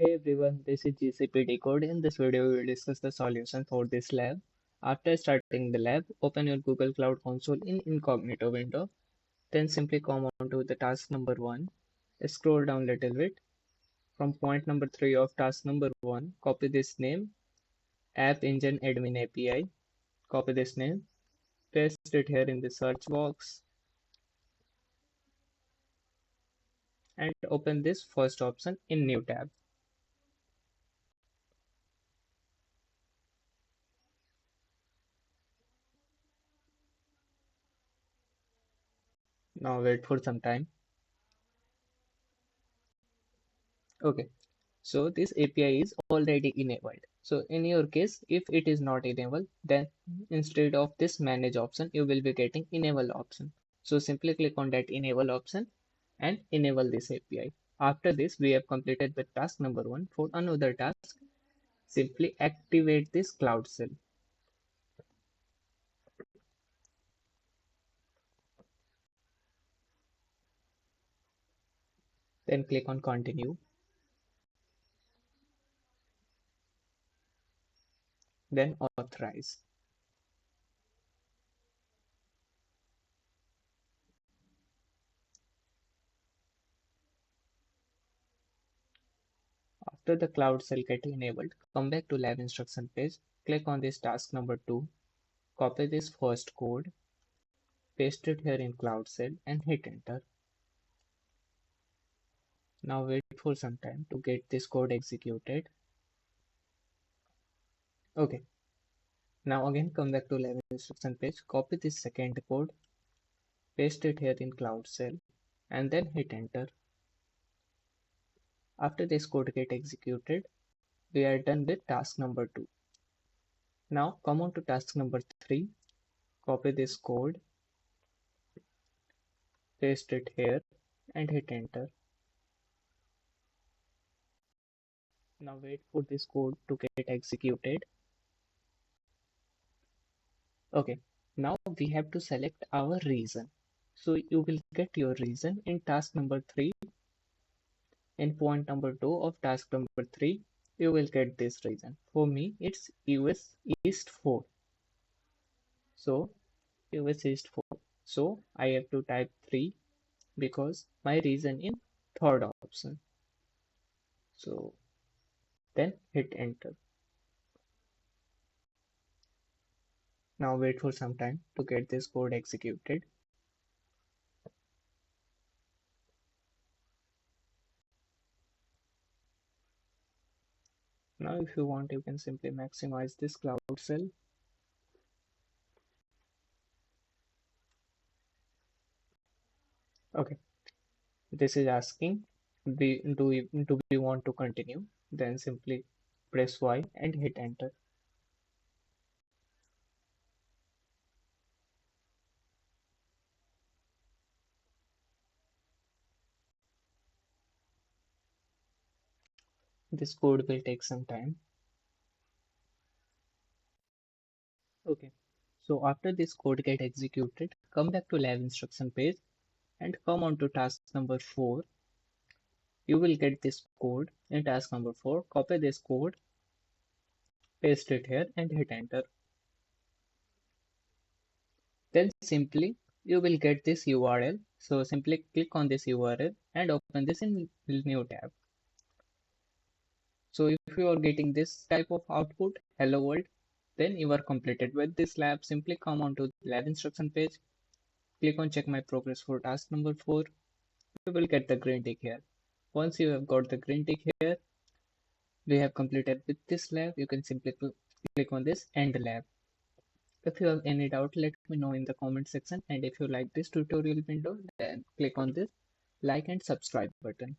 Hey everyone, this is GCP Decode. In this video, we will discuss the solution for this lab. After starting the lab, open your Google Cloud Console in incognito window. Then simply come on to the task number 1. Scroll down a little bit. From point number 3 of task number 1, copy this name, App Engine Admin API. Copy this name, paste it here in the search box, and open this first option in new tab. Now wait for some time. Okay. So this API is already enabled. So in your case, if it is not enabled, then instead of this manage option, you will be getting enable option. So simply click on that enable option and enable this API. After this, we have completed the task number 1. For another task, simply activate this Cloud Shell. Then click on continue. Then authorize. After the Cloud Shell get enabled, come back to lab instruction page, click on this task number 2, copy this first code, paste it here in Cloud Shell and hit enter. Now wait for some time to get this code executed. Okay. Now again come back to lab instruction page, copy this second code, paste it here in Cloud Shell and then hit enter. After this code get executed, we are done with task number 2. Now come on to task number 3, copy this code, paste it here and hit enter. Now wait for this code to get executed. Okay, now we have to select our region. So you will get your region in task number 3. In point number 2 of task number 3, you will get this region. For me, it's US East 4. So US East 4. So I have to type 3 because my region in third option. So then hit enter. Now wait for some time to get this code executed. Now if you want, you can simply maximize this Cloud Shell. Okay, this is asking, do we want to continue? Then simply press Y and hit enter. This code will take some time. Okay, so after this code get executed, come back to lab instruction page and come on to task number 4. You will get this code in task number 4. Copy this code, paste it here and hit enter. Then simply you will get this URL. So simply click on this URL and open this in new tab. So if you are getting this type of output, hello world, then you are completed with this lab. Simply come on to the lab instruction page, click on check my progress for task number 4. You will get the green tick here. Once you have got the green tick here, we have completed with this lab. You can simply click on this end lab. If you have any doubt, let me know in the comment section. And if you like this tutorial window, then click on this like and subscribe button.